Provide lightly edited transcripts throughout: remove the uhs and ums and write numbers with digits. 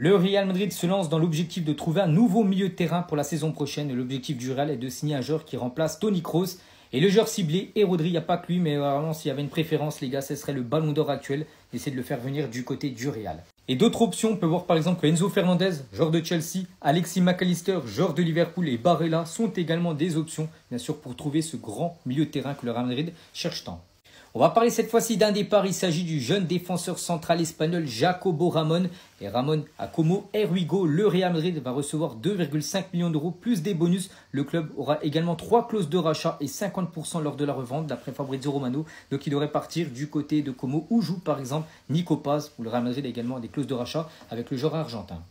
Le Real Madrid se lance dans l'objectif de trouver un nouveau milieu de terrain pour la saison prochaine. L'objectif du Real est de signer un joueur qui remplace Toni Kroos. Et le joueur ciblé est Rodri, il n'y a pas que lui, mais vraiment s'il y avait une préférence, les gars, ce serait le ballon d'or actuel. D'essayer de le faire venir du côté du Real. Et d'autres options, on peut voir par exemple que Enzo Fernandez, joueur de Chelsea, Alexis McAllister, joueur de Liverpool et Barella sont également des options, bien sûr, pour trouver ce grand milieu de terrain que le Real Madrid cherche tant. On va parler cette fois-ci d'un départ. Il s'agit du jeune défenseur central espagnol Jacobo Ramón. Et Ramón a como Erwigo. Le Real Madrid va recevoir 2,5 millions d'euros plus des bonus. Le club aura également 3 clauses de rachat et 50% lors de la revente d'après Fabrizio Romano. Donc il devrait partir du côté de Como où joue par exemple Nico Paz, où le Real Madrid a également des clauses de rachat avec le joueur argentin.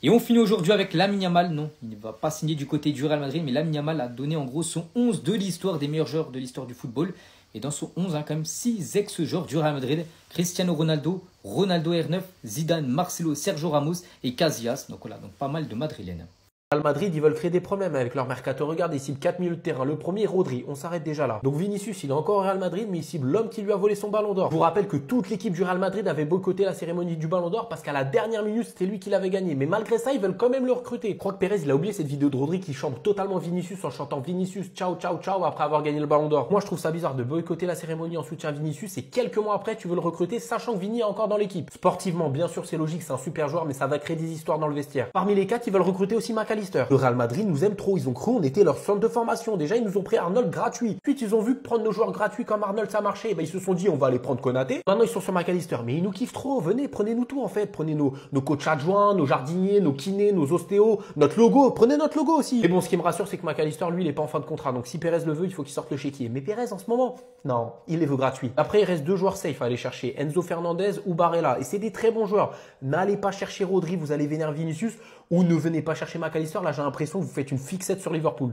Et on finit aujourd'hui avec Lamine Yamal. Non, il ne va pas signer du côté du Real Madrid, mais Lamine Yamal a donné en gros son 11 de l'histoire des meilleurs joueurs de l'histoire du football. Et dans son 11, quand même 6 ex-joueurs du Real Madrid, Cristiano Ronaldo, Ronaldo R9, Zidane, Marcelo, Sergio Ramos et Casillas. Donc voilà, donc pas mal de Madrilènes. Real Madrid, ils veulent créer des problèmes avec leur mercato. Regarde, ils ciblent 4 milieux de terrain. Le premier, Rodri. On s'arrête déjà là. Donc Vinicius, il est encore au Real Madrid, mais il cible l'homme qui lui a volé son ballon d'or. Je vous rappelle que toute l'équipe du Real Madrid avait boycotté la cérémonie du ballon d'or parce qu'à la dernière minute, c'était lui qui l'avait gagné. Mais malgré ça, ils veulent quand même le recruter. Je crois que Pérez, il a oublié cette vidéo de Rodri qui chante totalement Vinicius en chantant Vinicius, ciao, ciao, ciao après avoir gagné le ballon d'or. Moi, je trouve ça bizarre de boycotter la cérémonie en soutien à Vinicius et quelques mois après, tu veux le recruter sachant que Vini est encore dans l'équipe. Sportivement, bien sûr, c'est logique, c'est un super joueur, mais ça va créer des histoires dans le vestiaire. Parmi les 4, ils veulent recruter aussi McAllister. Le Real Madrid nous aime trop, ils ont cru on était leur centre de formation. Déjà, ils nous ont pris Arnold gratuit. Puis ils ont vu que prendre nos joueurs gratuits comme Arnold ça marchait. Ils se sont dit on va aller prendre Konaté. Maintenant ils sont sur McAllister, mais ils nous kiffent trop. Venez, prenez-nous tout en fait. Prenez nos coachs adjoints, nos jardiniers, nos kinés, nos ostéos, notre logo. Prenez notre logo aussi. Et bon, ce qui me rassure, c'est que McAllister, lui, il est pas en fin de contrat. Donc si Pérez le veut, il faut qu'il sorte le chéquier. Mais Pérez en ce moment, non, il les veut gratuits. Après, il reste 2 joueurs safe à aller chercher, Enzo Fernandez ou Barella. Et c'est des très bons joueurs. N'allez pas chercher Rodri, vous allez vénérer Vinicius, ou ne venez pas chercher McAllister. Là, j'ai l'impression que vous faites une fixette sur Liverpool.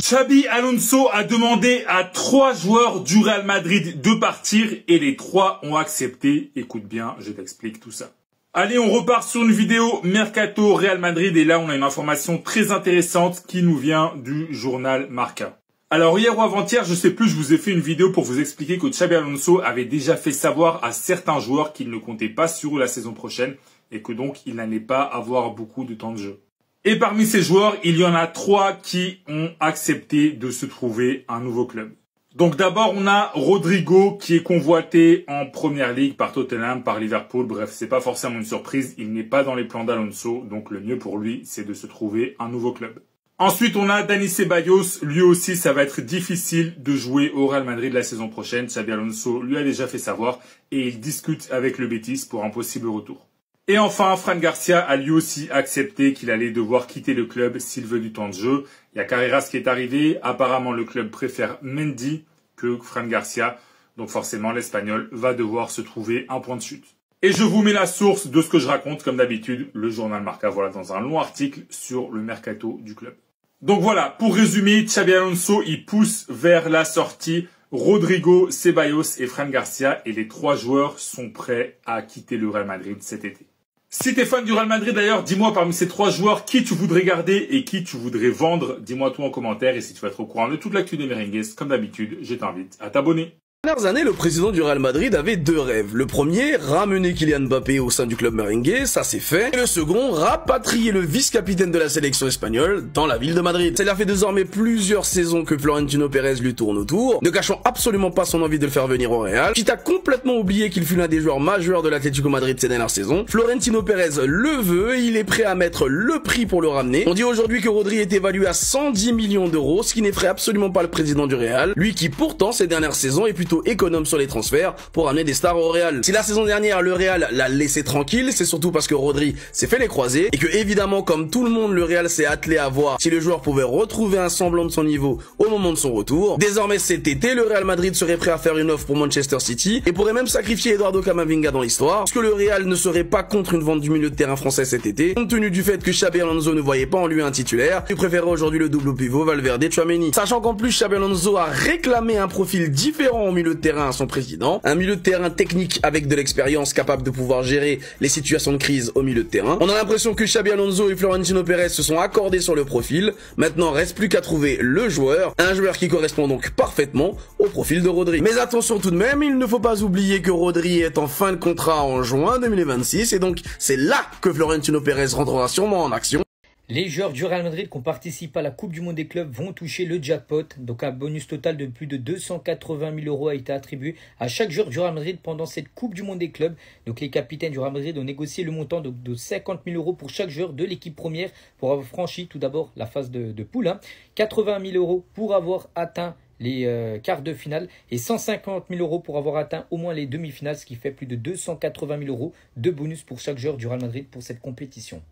Xabi Alonso a demandé à 3 joueurs du Real Madrid de partir et les 3 ont accepté. Écoute bien, je t'explique tout ça. Allez, on repart sur une vidéo Mercato Real Madrid et là, on a une information très intéressante qui nous vient du journal Marca. Alors hier ou avant-hier, je sais plus, je vous ai fait une vidéo pour vous expliquer que Xabi Alonso avait déjà fait savoir à certains joueurs qu'il ne comptait pas sur eux la saison prochaine et que donc il n'allait pas avoir beaucoup de temps de jeu. Et parmi ces joueurs, il y en a 3 qui ont accepté de se trouver un nouveau club. Donc d'abord, on a Rodrigo qui est convoité en première ligue par Tottenham, par Liverpool. Bref, c'est pas forcément une surprise, il n'est pas dans les plans d'Alonso, donc le mieux pour lui, c'est de se trouver un nouveau club. Ensuite, on a Dani Ceballos. Lui aussi, ça va être difficile de jouer au Real Madrid la saison prochaine. Xabi Alonso lui a déjà fait savoir et il discute avec le Betis pour un possible retour. Et enfin, Fran Garcia a lui aussi accepté qu'il allait devoir quitter le club s'il veut du temps de jeu. Il y a Carreras qui est arrivé. Apparemment, le club préfère Mendy que Fran Garcia. Donc forcément, l'Espagnol va devoir se trouver un point de chute. Et je vous mets la source de ce que je raconte, comme d'habitude, le journal Marca, voilà, dans un long article sur le mercato du club. Donc voilà, pour résumer, Xabi Alonso, il pousse vers la sortie Rodrigo, Ceballos et Fran Garcia. Et les 3 joueurs sont prêts à quitter le Real Madrid cet été. Si t'es fan du Real Madrid d'ailleurs, dis-moi parmi ces 3 joueurs qui tu voudrais garder et qui tu voudrais vendre. Dis-moi tout en commentaire et si tu veux être au courant de toute l'actu des Merengues, comme d'habitude, je t'invite à t'abonner. Ces dernières années, le président du Real Madrid avait 2 rêves. Le premier, ramener Kylian Mbappé au sein du club merengue, ça c'est fait. Et le second, rapatrier le vice-capitaine de la sélection espagnole dans la ville de Madrid. Ça fait désormais plusieurs saisons que Florentino Pérez lui tourne autour, ne cachant absolument pas son envie de le faire venir au Real, quitte à complètement oublier qu'il fut l'un des joueurs majeurs de l'Atlético Madrid ces dernières saisons. Florentino Pérez le veut et il est prêt à mettre le prix pour le ramener. On dit aujourd'hui que Rodri est évalué à 110 millions d'euros, ce qui n'effraie absolument pas le président du Real, lui qui pourtant ces dernières saisons est plutôt économe sur les transferts pour amener des stars au Real. Si la saison dernière le Real l'a laissé tranquille, c'est surtout parce que Rodri s'est fait les croisés et que évidemment comme tout le monde le Real s'est attelé à voir si le joueur pouvait retrouver un semblant de son niveau au moment de son retour. Désormais cet été, le Real Madrid serait prêt à faire une offre pour Manchester City et pourrait même sacrifier Eduardo Camavinga dans l'histoire, parce que le Real ne serait pas contre une vente du milieu de terrain français cet été, compte tenu du fait que Xabi Alonso ne voyait pas en lui un titulaire, il préférait aujourd'hui le double pivot Valverde-Tchouaméni. Sachant qu'en plus Xabi Alonso a réclamé un profil différent au milieu milieu de terrain à son président, un milieu de terrain technique avec de l'expérience capable de pouvoir gérer les situations de crise au milieu de terrain. On a l'impression que Xabi Alonso et Florentino Pérez se sont accordés sur le profil. Maintenant, reste plus qu'à trouver le joueur, un joueur qui correspond donc parfaitement au profil de Rodri. Mais attention tout de même, il ne faut pas oublier que Rodri est en fin de contrat en juin 2026 et donc c'est là que Florentino Pérez rentrera sûrement en action. Les joueurs du Real Madrid qui ont participé à la Coupe du Monde des clubs vont toucher le jackpot. Donc un bonus total de plus de 280 000 € a été attribué à chaque joueur du Real Madrid pendant cette Coupe du Monde des clubs. Donc les capitaines du Real Madrid ont négocié le montant de 50 000 € pour chaque joueur de l'équipe première pour avoir franchi tout d'abord la phase de poule. 80 000 € pour avoir atteint les quarts de finale et 150 000 € pour avoir atteint au moins les demi-finales, ce qui fait plus de 280 000 € de bonus pour chaque joueur du Real Madrid pour cette compétition.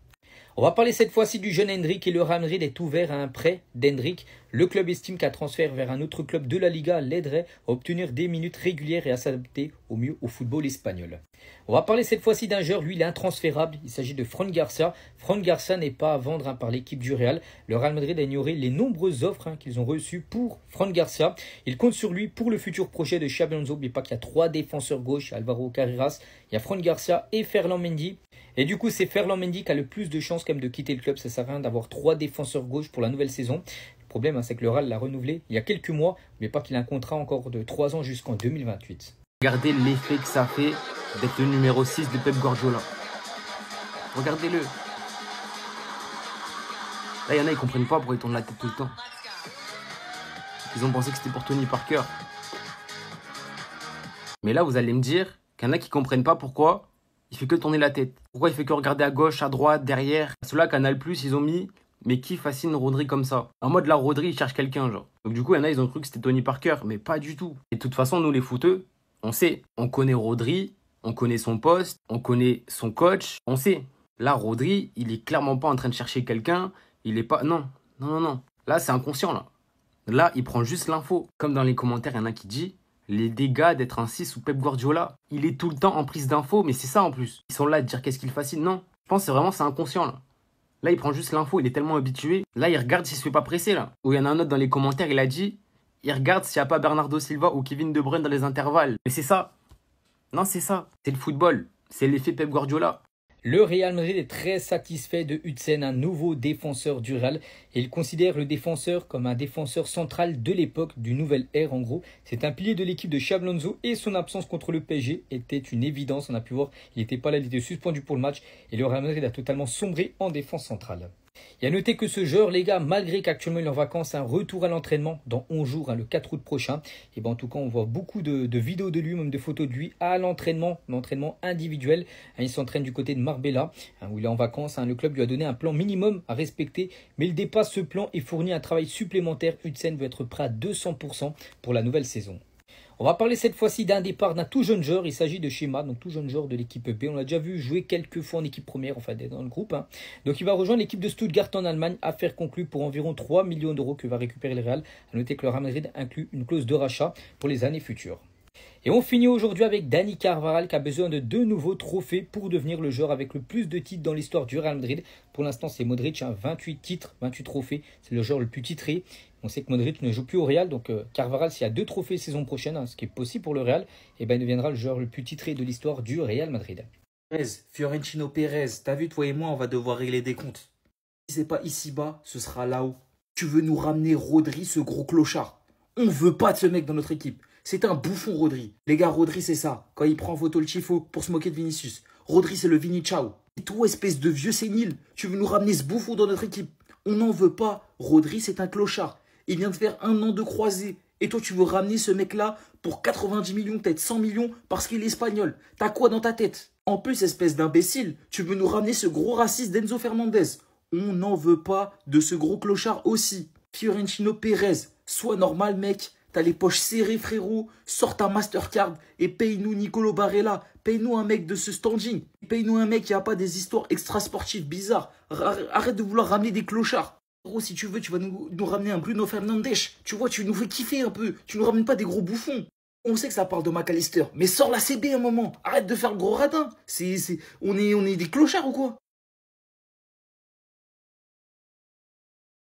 On va parler cette fois-ci du jeune Endrick et le Real Madrid est ouvert à un prêt d'Endrick. Le club estime qu'un transfert vers un autre club de la Liga l'aiderait à obtenir des minutes régulières et à s'adapter au mieux au football espagnol. On va parler cette fois-ci d'un joueur, lui il est intransférable, il s'agit de Fran Garcia. Fran Garcia n'est pas à vendre par l'équipe du Real. Le Real Madrid a ignoré les nombreuses offres qu'ils ont reçues pour Fran Garcia. Il compte sur lui pour le futur projet de Xabi Alonso. N'oubliez pas qu'il y a 3 défenseurs gauche, Alvaro Carreras, il y a Fran Garcia et Ferland Mendy. Et du coup, c'est Ferland Mendy qui a le plus de chances quand même de quitter le club. Ça sert à rien d'avoir 3 défenseurs gauche pour la nouvelle saison. Le problème, c'est que le Real l'a renouvelé il y a quelques mois. Mais pas qu'il a un contrat encore de 3 ans jusqu'en 2028. Regardez l'effet que ça fait d'être le numéro 6 de Pep Guardiola. Regardez-le. Là, il y en a, ils comprennent pas pourquoi ils tournent la tête tout le temps. Ils ont pensé que c'était pour Tony Parker. Mais là, vous allez me dire qu'il y en a qui comprennent pas pourquoi il fait que tourner la tête. Pourquoi il fait que regarder à gauche, à droite, derrière. Ceux-là, Canal+, ils ont mis « Mais qui fascine Rodri comme ça ?» En mode, là, Rodri, il cherche quelqu'un, genre. Donc du coup, il y en a, ils ont cru que c'était Tony Parker. Mais pas du tout. Et de toute façon, nous, les footeux, on sait. On connaît Rodri, on connaît son poste, on connaît son coach. On sait. Là, Rodri, il est clairement pas en train de chercher quelqu'un. Il est pas... Non. Là, c'est inconscient, là. Là, il prend juste l'info. Comme dans les commentaires, il y en a qui dit... Les dégâts d'être un 6 ou Pep Guardiola. Il est tout le temps en prise d'infos, mais c'est ça en plus. Ils sont là à dire qu'est-ce qu'il fascine. Non, je pense que c'est inconscient là. Là, il prend juste l'info, il est tellement habitué. Là, il regarde s'il se fait pas presser là. Ou il y en a un autre dans les commentaires, il a dit, il regarde s'il n'y a pas Bernardo Silva ou Kevin De Bruyne dans les intervalles. Mais c'est ça. Non, c'est ça. C'est le football. C'est l'effet Pep Guardiola. Le Real Madrid est très satisfait de Huijsen, un nouveau défenseur du Real. Et il considère le défenseur comme un défenseur central de l'époque du nouvel ère en gros. C'est un pilier de l'équipe de Xabi Alonso et son absence contre le PSG était une évidence. On a pu voir, il n'était pas là, il était suspendu pour le match. Et le Real Madrid a totalement sombré en défense centrale. Il y a noté que ce joueur, les gars, malgré qu'actuellement il est en vacances, un retour à l'entraînement dans 11 jours, le 4 août prochain. Et ben en tout cas, on voit beaucoup de vidéos de lui, même de photos de lui à l'entraînement individuel. Il s'entraîne du côté de Marbella, où il est en vacances. Le club lui a donné un plan minimum à respecter, mais il dépasse ce plan et fournit un travail supplémentaire. Huijsen veut être prêt à 200% pour la nouvelle saison. On va parler cette fois-ci d'un départ d'un tout jeune joueur. Il s'agit de Schema, donc tout jeune joueur de l'équipe B. On l'a déjà vu jouer quelques fois en équipe première, enfin dans le groupe. Donc il va rejoindre l'équipe de Stuttgart en Allemagne, affaire conclue pour environ 3 millions d'euros que va récupérer le Real. A noter que le Real Madrid inclut une clause de rachat pour les années futures. Et on finit aujourd'hui avec Dani Carvajal qui a besoin de 2 nouveaux trophées pour devenir le joueur avec le plus de titres dans l'histoire du Real Madrid. Pour l'instant, c'est Modric, 28 titres, 28 trophées. C'est le joueur le plus titré. On sait que Modric ne joue plus au Real, donc Carvajal, s'il y a 2 trophées saison prochaine, ce qui est possible pour le Real, il deviendra le joueur le plus titré de l'histoire du Real Madrid. Fiorentino Pérez, t'as vu, toi et moi, on va devoir régler des comptes. Si c'est pas ici-bas, ce sera là-haut. Tu veux nous ramener Rodri, ce gros clochard. On veut pas de ce mec dans notre équipe. C'est un bouffon, Rodri. Les gars, Rodri, c'est ça. Quand il prend en photo le chifo pour se moquer de Vinicius. Rodri, c'est le Vini Ciao. Et toi, espèce de vieux sénile, tu veux nous ramener ce bouffon dans notre équipe. On n'en veut pas. Rodri, c'est un clochard. Il vient de faire 1 an de croisé. Et toi, tu veux ramener ce mec-là pour 90 millions, peut-être 100 millions, parce qu'il est espagnol. T'as quoi dans ta tête? En plus, espèce d'imbécile, tu veux nous ramener ce gros raciste d'Enzo Fernandez. On n'en veut pas de ce gros clochard aussi. Fiorentino Pérez, sois normal, mec. T'as les poches serrées, frérot. Sors ta Mastercard et paye-nous Nicolo Barella. Paye-nous un mec de ce standing. Paye-nous un mec qui n'a pas des histoires extrasportives bizarres. Arrête de vouloir ramener des clochards. Gros, si tu veux, tu vas nous ramener un Bruno Fernandes. Tu vois, tu nous fais kiffer un peu. Tu nous ramènes pas des gros bouffons. On sait que ça parle de McAllister, mais sors la CB un moment. Arrête de faire le gros radin. On est des clochards ou quoi?